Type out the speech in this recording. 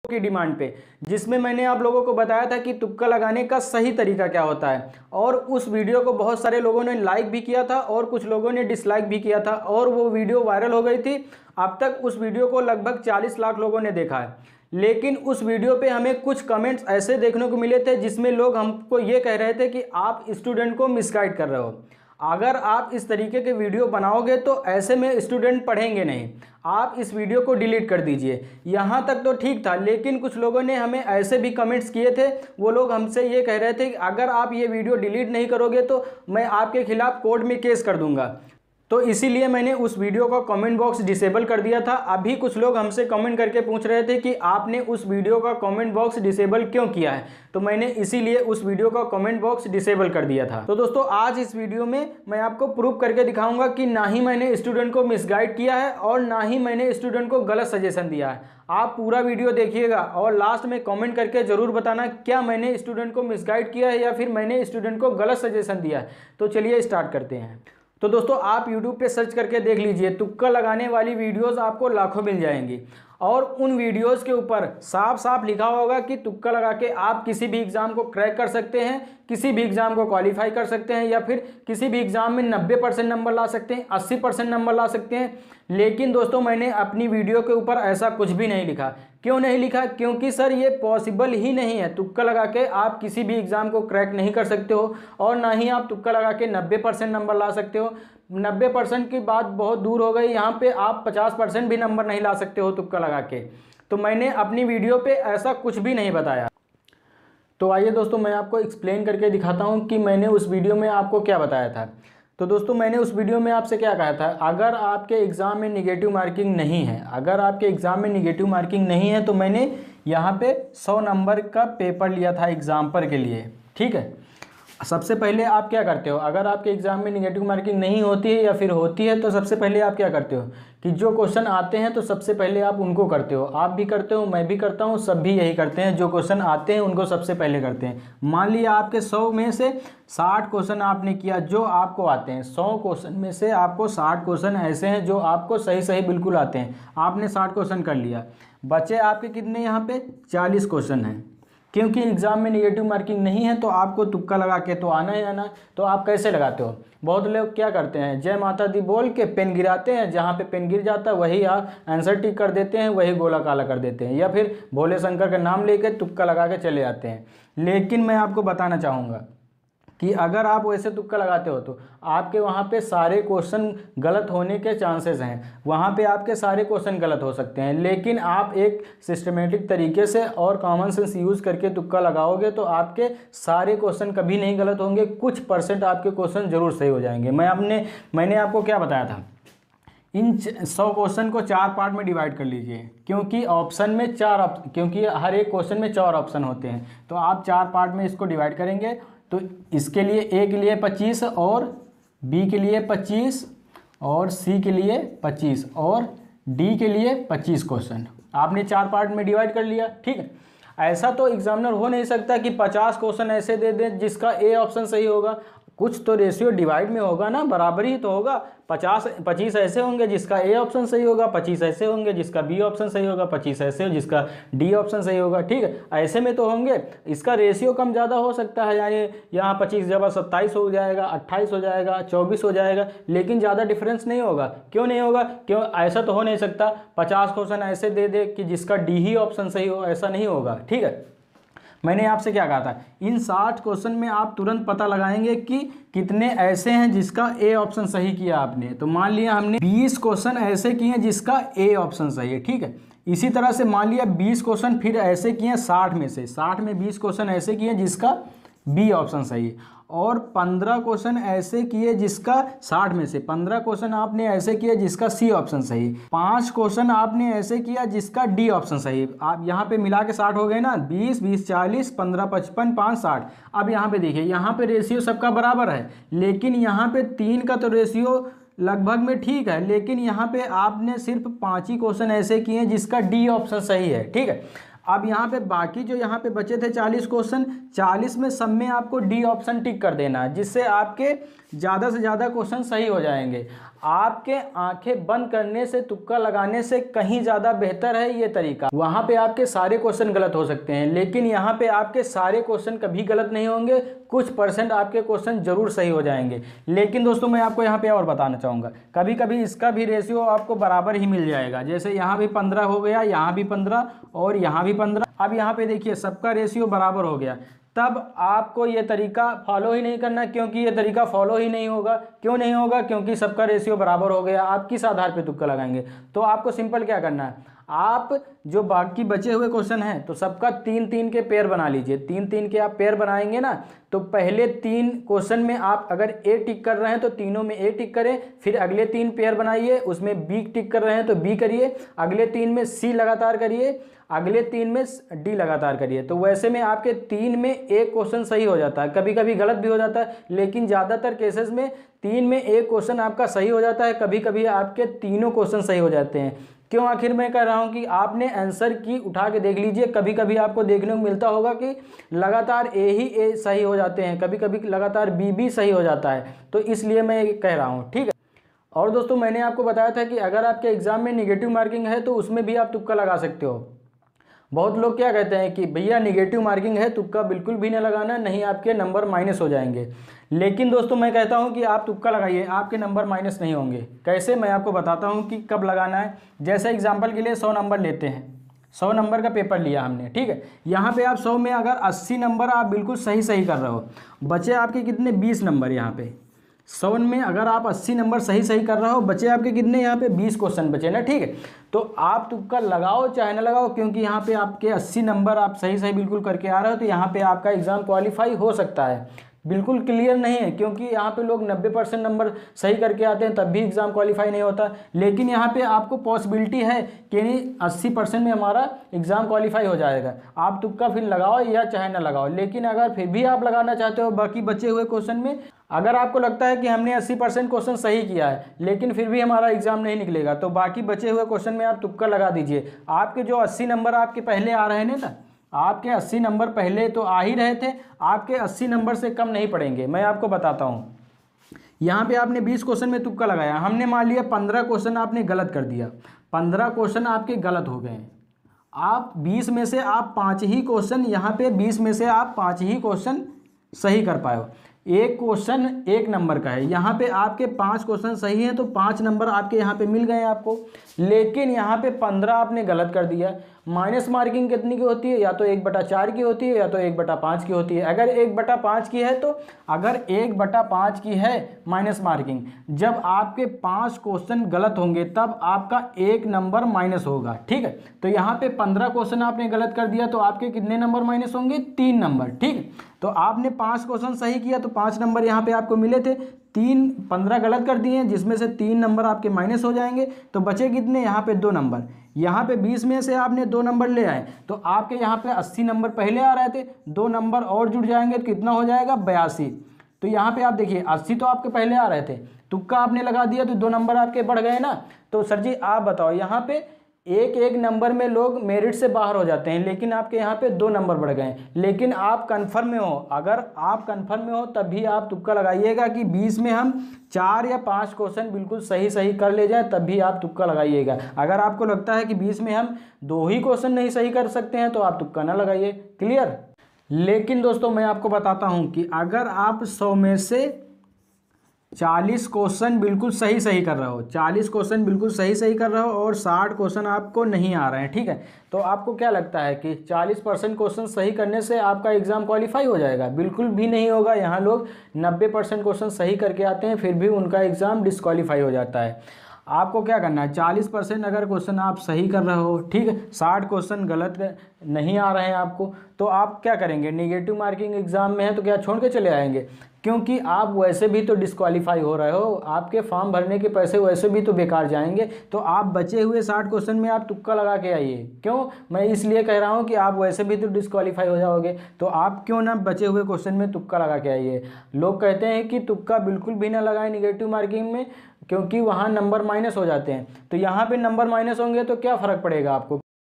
की डिमांड पे, जिसमें मैंने आप लोगों को बताया था कि तुक्का लगाने का सही तरीका क्या होता है। और उस वीडियो को बहुत सारे लोगों ने लाइक भी किया था और कुछ लोगों ने डिसलाइक भी किया था और वो वीडियो वायरल हो गई थी। अब तक उस वीडियो को लगभग 40 लाख लोगों ने देखा है। लेकिन उस वीडियो पे हमें कुछ कमेंट्स ऐसे देखने को मिले थे जिसमें लोग हमको ये कह रहे थे कि आप स्टूडेंट को मिसगाइड कर रहे हो। अगर आप इस तरीके के वीडियो बनाओगे तो ऐसे में स्टूडेंट पढ़ेंगे नहीं। आप इस वीडियो को डिलीट कर दीजिए। यहाँ तक तो ठीक था, लेकिन कुछ लोगों ने हमें ऐसे भी कमेंट्स किए थे। वो लोग हमसे ये कह रहे थे कि अगर आप ये वीडियो डिलीट नहीं करोगे तो मैं आपके खिलाफ़ कोर्ट में केस कर दूंगा। तो इसीलिए मैंने उस वीडियो का कमेंट बॉक्स डिसेबल कर दिया था। अभी कुछ लोग हमसे कमेंट करके पूछ रहे थे कि आपने उस वीडियो का कमेंट बॉक्स डिसेबल क्यों किया है, तो मैंने इसीलिए उस वीडियो का कमेंट बॉक्स डिसेबल कर दिया था। तो दोस्तों, आज इस वीडियो में मैं आपको प्रूव करके दिखाऊंगा कि ना ही मैंने स्टूडेंट को मिसगाइड किया है और ना ही मैंने स्टूडेंट को गलत सजेशन दिया है। आप पूरा वीडियो देखिएगा और लास्ट में कमेंट करके जरूर बताना क्या मैंने स्टूडेंट को मिसगाइड किया है या फिर मैंने स्टूडेंट को गलत सजेशन दिया है। तो चलिए स्टार्ट करते हैं। तो दोस्तों, आप YouTube पे सर्च करके देख लीजिए, तुक्का लगाने वाली वीडियोस आपको लाखों मिल जाएंगी और उन वीडियोस के ऊपर साफ साफ लिखा होगा कि तुक्का लगा के आप किसी भी एग्ज़ाम को क्रैक कर सकते हैं, किसी भी एग्ज़ाम को क्वालिफाई कर सकते हैं या फिर किसी भी एग्ज़ाम में 90% नंबर ला सकते हैं, 80% नंबर ला सकते हैं। लेकिन दोस्तों, मैंने अपनी वीडियो के ऊपर ऐसा कुछ भी नहीं लिखा। क्यों नहीं लिखा? क्योंकि सर ये पॉसिबल ही नहीं है। तुक्का लगा के आप किसी भी एग्ज़ाम को क्रैक नहीं कर सकते हो और ना ही आप तुक्का लगा के 90% नंबर ला सकते हो। 90% की बात बहुत दूर हो गई, यहाँ पे आप 50% भी नंबर नहीं ला सकते हो तुक्का लगा के। तो मैंने अपनी वीडियो पे ऐसा कुछ भी नहीं बताया। तो आइए दोस्तों, मैं आपको एक्सप्लेन करके दिखाता हूँ कि मैंने उस वीडियो में आपको क्या बताया था। तो दोस्तों, मैंने उस वीडियो में आपसे क्या कहा था, अगर आपके एग्ज़ाम में निगेटिव मार्किंग नहीं है, अगर आपके एग्ज़ाम में निगेटिव मार्किंग नहीं है तो मैंने यहाँ पे 100 नंबर का पेपर लिया था एग्ज़ाम्पल के लिए। ठीक है, सबसे पहले आप क्या करते हो, अगर आपके एग्ज़ाम में निगेटिव मार्किंग नहीं होती है या फिर होती है तो सबसे पहले आप क्या करते हो कि जो क्वेश्चन आते हैं तो सबसे पहले आप उनको करते हो। आप भी करते हो, मैं भी करता हूँ, सब भी यही करते हैं। जो क्वेश्चन आते हैं उनको सबसे पहले करते हैं। मान लिया आपके 100 में से 60 क्वेश्चन आपने किया जो आपको आते हैं। 100 क्वेश्चन में से आपको 60 क्वेश्चन ऐसे हैं जो आपको सही सही बिल्कुल आते हैं। आपने 60 क्वेश्चन कर लिया, बचे आपके कितने यहाँ पे 40 क्वेश्चन हैं। क्योंकि एग्ज़ाम में निगेटिव मार्किंग नहीं है तो आपको तुक्का लगा के तो आना ही आना। तो आप कैसे लगाते हो? बहुत लोग क्या करते हैं, जय माता दी बोल के पेन गिराते हैं, जहाँ पे पेन गिर जाता है वही आप आंसर टिक कर देते हैं, वही गोला काला कर देते हैं, या फिर भोले शंकर का नाम लेके तुक्का लगा के चले जाते हैं। लेकिन मैं आपको बताना चाहूँगा कि अगर आप वैसे तुक्का लगाते हो तो आपके वहाँ पे सारे क्वेश्चन गलत होने के चांसेस हैं। वहाँ पे आपके सारे क्वेश्चन गलत हो सकते हैं, लेकिन आप एक सिस्टमेटिक तरीके से और कॉमन सेंस यूज़ करके तुक्का लगाओगे तो आपके सारे क्वेश्चन कभी नहीं गलत होंगे। कुछ परसेंट आपके क्वेश्चन ज़रूर सही हो जाएंगे। मैंने आपको क्या बताया था, इन 100 क्वेश्चन को 4 पार्ट में डिवाइड कर लीजिए, क्योंकि ऑप्शन में क्योंकि हर एक क्वेश्चन में 4 ऑप्शन होते हैं। तो आप 4 पार्ट में इसको डिवाइड करेंगे। तो इसके लिए ए के लिए 25 और बी के लिए 25 और सी के लिए 25 और डी के लिए 25 क्वेश्चन आपने 4 पार्ट में डिवाइड कर लिया। ठीक है, ऐसा तो एग्जामिनर हो नहीं सकता कि 50 क्वेश्चन ऐसे दे दें जिसका ए ऑप्शन सही होगा। कुछ तो रेशियो डिवाइड में होगा ना, बराबरी ही तो होगा। 25 ऐसे होंगे जिसका ए ऑप्शन सही होगा, 25 ऐसे होंगे जिसका बी ऑप्शन सही होगा, 25 ऐसे हो जिसका डी ऑप्शन सही होगा। ठीक है, ऐसे में तो होंगे। इसका रेशियो कम ज़्यादा हो सकता है, यानी यहाँ 25 जगह 27 हो जाएगा, 28 हो जाएगा, 24 हो जाएगा, लेकिन ज़्यादा डिफरेंस नहीं होगा। क्यों नहीं होगा? क्यों? ऐसा तो हो नहीं सकता 50 क्वेश्चन ऐसे दे दे कि जिसका डी ही ऑप्शन सही हो, ऐसा नहीं होगा। ठीक है, मैंने आपसे क्या कहा था, इन 60 क्वेश्चन में आप तुरंत पता लगाएंगे कि कितने ऐसे हैं जिसका ए ऑप्शन सही किया आपने। तो मान लिया हमने 20 क्वेश्चन ऐसे किए हैं जिसका ए ऑप्शन सही है। ठीक है, इसी तरह से मान लिया 20 क्वेश्चन फिर ऐसे किए हैं 60 में से, 60 में 20 क्वेश्चन ऐसे किए जिसका बी ऑप्शन सही है, और 15 क्वेश्चन ऐसे किए जिसका 60 में से 15 क्वेश्चन आपने ऐसे किए जिसका सी ऑप्शन सही है, 5 क्वेश्चन आपने ऐसे किया जिसका डी ऑप्शन सही है। आप यहाँ पे मिला के 60 हो गए ना, 20 20 40 15 55 5 60। अब यहाँ पे देखिए, यहाँ पे रेशियो सबका बराबर है, लेकिन यहाँ पे 3 का तो रेशियो लगभग में ठीक है, लेकिन यहाँ पे आपने सिर्फ 5 ही क्वेश्चन ऐसे किए जिसका डी ऑप्शन सही है। ठीक है, अब यहाँ पे बाकी जो यहाँ पे बचे थे 40 क्वेश्चन, 40 में सब में आपको डी ऑप्शन टिक कर देना है, जिससे आपके ज़्यादा से ज़्यादा क्वेश्चन सही हो जाएंगे। आपके आंखें बंद करने से तुक्का लगाने से कहीं ज़्यादा बेहतर है ये तरीका। वहाँ पे आपके सारे क्वेश्चन गलत हो सकते हैं, लेकिन यहाँ पे आपके सारे क्वेश्चन कभी गलत नहीं होंगे, कुछ परसेंट आपके क्वेश्चन जरूर सही हो जाएंगे। लेकिन दोस्तों मैं आपको यहाँ पे और बताना चाहूँगा, कभी कभी इसका भी रेशियो आपको बराबर ही मिल जाएगा। जैसे यहाँ भी 15 हो गया, यहाँ भी 15 और यहाँ भी 15। अब यहाँ पे देखिए सबका रेशियो बराबर हो गया, तब आपको ये तरीका फॉलो ही नहीं करना, क्योंकि ये तरीका फॉलो ही नहीं होगा। क्यों नहीं होगा? क्योंकि सबका रेशियो बराबर हो गया। आप किस आधार पे तुक्का लगाएंगे? तो आपको सिंपल क्या करना है, आप जो बाकी बचे हुए क्वेश्चन हैं तो सबका 3-3 के पेयर बना लीजिए। 3-3 के आप पेयर बनाएंगे ना, तो पहले 3 क्वेश्चन में आप अगर ए टिक कर रहे हैं तो तीनों में ए टिक करें, फिर अगले 3 पेयर बनाइए, उसमें बी टिक कर रहे हैं तो बी करिए, अगले 3 में सी लगातार करिए, अगले 3 में डी लगातार करिए। तो वैसे में आपके 3 में एक क्वेश्चन सही हो जाता है, कभी कभी गलत भी हो जाता है, लेकिन ज़्यादातर केसेस में 3 में एक क्वेश्चन आपका सही हो जाता है। कभी कभी आपके तीनों क्वेश्चन सही हो जाते हैं। क्यों आखिर मैं कह रहा हूं कि आपने आंसर की उठा के देख लीजिए, कभी कभी आपको देखने को मिलता होगा कि लगातार ए ही ए सही हो जाते हैं, कभी कभी लगातार बी भी सही हो जाता है। तो इसलिए मैं कह रहा हूं, ठीक है। और दोस्तों मैंने आपको बताया था कि अगर आपके एग्जाम में निगेटिव मार्किंग है तो उसमें भी आप तुक्का लगा सकते हो। बहुत लोग क्या कहते हैं कि भैया निगेटिव मार्किंग है, तुक्का बिल्कुल भी नहीं लगाना, नहीं आपके नंबर माइनस हो जाएंगे। लेकिन दोस्तों मैं कहता हूं कि आप तुक्का लगाइए, आपके नंबर माइनस नहीं होंगे। कैसे, मैं आपको बताता हूं कि कब लगाना है। जैसे एग्जांपल के लिए 100 नंबर लेते हैं, 100 नंबर का पेपर लिया हमने, ठीक है। यहाँ पे आप 100 में अगर 80 नंबर आप बिल्कुल सही कर रहे हो, बचे आपके कितने 20 नंबर। यहाँ पे 100 में अगर आप 80 नंबर सही कर रहे हो, बचे आपके कितने, यहाँ पे 20 क्वेश्चन बचे ना, ठीक है। तो आप तुक्का लगाओ चाहे ना लगाओ, क्योंकि यहाँ पे आपके 80 नंबर आप सही बिल्कुल करके आ रहे हो, तो यहाँ पे आपका एग्जाम क्वालिफाई हो सकता है। बिल्कुल क्लियर नहीं है, क्योंकि यहाँ पे लोग 90% नंबर सही करके आते हैं तब भी एग्जाम क्वालिफाई नहीं होता। लेकिन यहाँ पे आपको पॉसिबिलिटी है कि नहीं 80% में हमारा एग्जाम क्वालिफाई हो जाएगा। आप तुक्का फिर लगाओ या चाहे ना लगाओ, लेकिन अगर फिर भी आप लगाना चाहते हो बाकी बचे हुए क्वेश्चन में, अगर आपको लगता है कि हमने 80% क्वेश्चन सही किया है लेकिन फिर भी हमारा एग्जाम नहीं निकलेगा, तो बाकी बचे हुए क्वेश्चन में आप तुक्का लगा दीजिए। आपके जो 80 नंबर आपके पहले आ रहे हैं ना, आपके 80 नंबर पहले तो आ ही रहे थे, आपके 80 नंबर से कम नहीं पड़ेंगे। मैं आपको बताता हूँ, यहाँ पे आपने 20 क्वेश्चन में तुक्का लगाया, हमने मान लिया 15 क्वेश्चन आपने गलत कर दिया, 15 क्वेश्चन आपके गलत हो गए। आप 20 में से आप 5 ही क्वेश्चन, यहाँ पे 20 में से आप 5 ही क्वेश्चन सही कर पाए हो। एक क्वेश्चन 1 नंबर का है, यहाँ पे आपके 5 क्वेश्चन सही हैं तो 5 नंबर आपके यहाँ पे मिल गए आपको। लेकिन यहाँ पे 15 आपने गलत कर दिया। माइनस मार्किंग कितनी की होती है? या तो 1/4 की होती है या तो 1/5 की होती है। अगर 1/5 की है तो अगर 1/5 की है माइनस मार्किंग, जब आपके 5 क्वेश्चन गलत होंगे तब आपका 1 नंबर माइनस होगा, ठीक है। तो यहाँ पे 15 क्वेश्चन आपने गलत कर दिया तो आपके कितने नंबर माइनस होंगे? 3 नंबर, ठीक। तो आपने 5 क्वेश्चन सही किया तो 5 नंबर यहाँ पे आपको मिले थे, 15 गलत कर दिए जिसमें से 3 नंबर आपके माइनस हो जाएंगे, तो बचे कितने? यहाँ पे 2 नंबर। यहाँ पे 20 में से आपने 2 नंबर ले आए तो आपके यहाँ पे 80 नंबर पहले आ रहे थे, 2 नंबर और जुड़ जाएंगे तो कितना हो जाएगा? 82। तो यहाँ पे आप देखिए 80 तो आपके पहले आ रहे थे, तुक्का आपने लगा दिया तो 2 नंबर आपके बढ़ गए ना। तो सर जी आप बताओ, यहाँ पे एक नंबर में लोग मेरिट से बाहर हो जाते हैं, लेकिन आपके यहाँ पे 2 नंबर बढ़ गए। लेकिन आप कंफर्म में हो, अगर आप कंफर्म में हो तब भी आप तुक्का लगाइएगा कि 20 में हम 4 या 5 क्वेश्चन बिल्कुल सही कर ले जाएं, तब भी आप तुक्का लगाइएगा। अगर आपको लगता है कि 20 में हम 2 ही क्वेश्चन नहीं सही कर सकते हैं तो आप तुक्का ना लगाइए, क्लियर। लेकिन दोस्तों मैं आपको बताता हूँ कि अगर आप 100 में से 40 क्वेश्चन बिल्कुल सही कर रहे हो, 40 क्वेश्चन बिल्कुल सही कर रहे हो और 60 क्वेश्चन आपको नहीं आ रहे हैं, ठीक है। तो आपको क्या लगता है कि 40% क्वेश्चन सही करने से आपका एग्जाम क्वालिफाई हो जाएगा? बिल्कुल भी नहीं होगा। यहाँ लोग 90% क्वेश्चन सही करके आते हैं फिर भी उनका एग्जाम डिस्क्वालीफाई हो जाता है। आपको क्या करना है, 40% अगर क्वेश्चन आप सही कर रहे हो, ठीक है, 60 क्वेश्चन गलत नहीं आ रहे हैं आपको, तो आप क्या करेंगे? नेगेटिव मार्किंग एग्जाम में है तो क्या छोड़ के चले आएंगे? क्योंकि आप वैसे भी तो डिस्क्वालीफाई हो रहे हो, आपके फॉर्म भरने के पैसे वैसे भी तो बेकार जाएंगे। तो आप बचे हुए 60 क्वेश्चन में आप तुक्का लगा के आइए। क्यों? मैं इसलिए कह रहा हूँ कि आप वैसे भी तो डिस्क्वालीफाई हो जाओगे, तो आप क्यों ना बचे हुए क्वेश्चन में तुक्का लगा के आइए। लोग कहते हैं कि तुक्का बिल्कुल भी ना लगाएं निगेटिव मार्किंग में, क्योंकि वहाँ नंबर माइनस हो जाते हैं। तो यहाँ पे नंबर माइनस होंगे तो क्या फ़र्क पड़ेगा आपको?